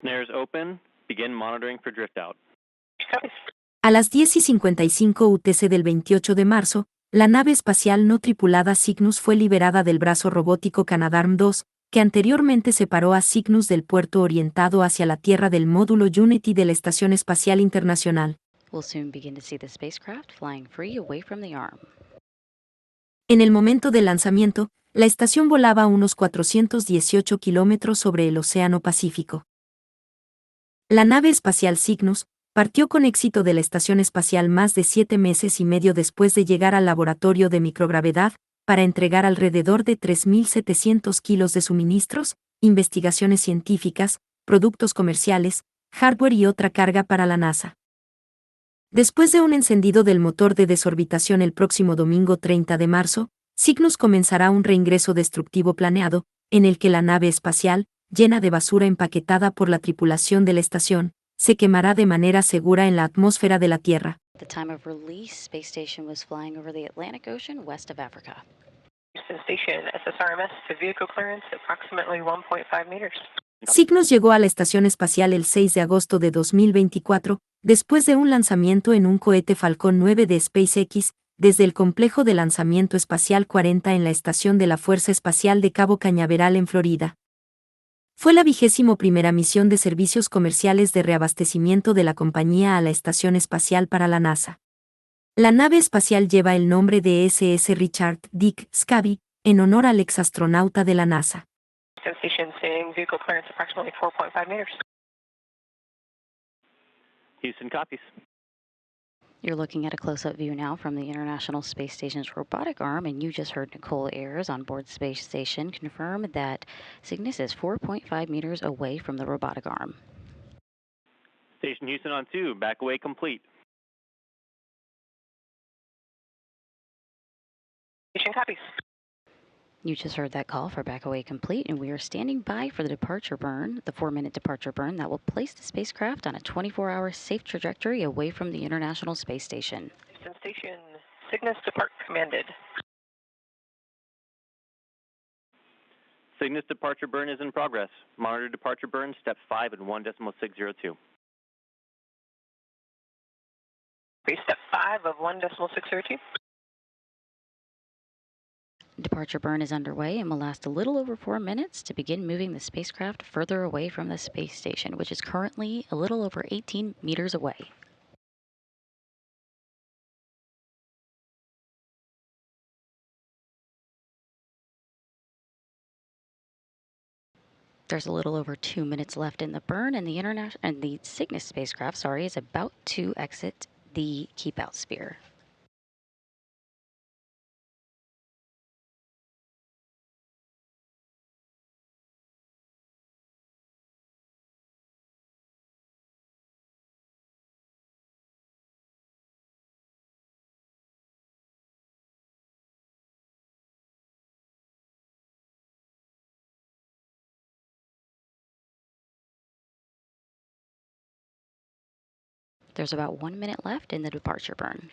Snares open. Begin monitoring for drift out. A las 10:55 UTC del 28 de marzo, la nave espacial no tripulada Cygnus fue liberada del brazo robótico Canadarm2, que anteriormente separó a Cygnus del puerto orientado hacia la Tierra del módulo Unity de la Estación Espacial Internacional. We'll soon begin to see the spacecraft flying free away from the arm. En el momento del lanzamiento, la estación volaba a unos 418 kilómetros sobre el Océano Pacífico. La nave espacial Cygnus partió con éxito de la estación espacial más de 7 meses y medio después de llegar al laboratorio de microgravedad, para entregar alrededor de 3.700 kilos de suministros, investigaciones científicas, productos comerciales, hardware y otra carga para la NASA. Después de un encendido del motor de desorbitación el próximo domingo 30 de marzo, Cygnus comenzará un reingreso destructivo planeado, en el que la nave espacial, llena de basura empaquetada por la tripulación de la estación, se quemará de manera segura en la atmósfera de la Tierra. At the time of release, space station was flying over the Atlantic Ocean west of Africa. Station SSRMS to vehicle clearance approximately 1.5 meters. Cygnus llegó a la Estación Espacial el 6 de agosto de 2024, después de un lanzamiento en un cohete Falcon 9 de SpaceX, desde el Complejo de Lanzamiento Espacial 40 en la Estación de la Fuerza Espacial de Cabo Cañaveral en Florida. Fue la 21ª misión de servicios comerciales de reabastecimiento de la compañía a la Estación Espacial para la NASA. La nave espacial lleva el nombre de ISS Richard Dick Scabby, en honor al exastronauta de la NASA. Station seeing vehicle clearance approximately 4.5 meters. Houston copies. You're looking at a close-up view now from the International Space Station's robotic arm, and you just heard Nicole Ayers on board the space station confirm that Cygnus is 4.5 meters away from the robotic arm. Station Houston on 2. Back away complete. Station copies. You just heard that call for back away complete, and we are standing by for the departure burn, the 4-minute departure burn that will place the spacecraft on a 24-hour safe trajectory away from the International Space Station. Houston Station, Cygnus depart commanded. Cygnus departure burn is in progress. Monitor departure burn, step 5 and 1.602. Step 5 of 1.602. Departure burn is underway and will last a little over 4 minutes to begin moving the spacecraft further away from the space station, which is currently a little over 18 meters away. There's a little over 2 minutes left in the burn, and the Cygnus spacecraft, is about to exit the keep out sphere. There's about 1 minute left in the departure burn.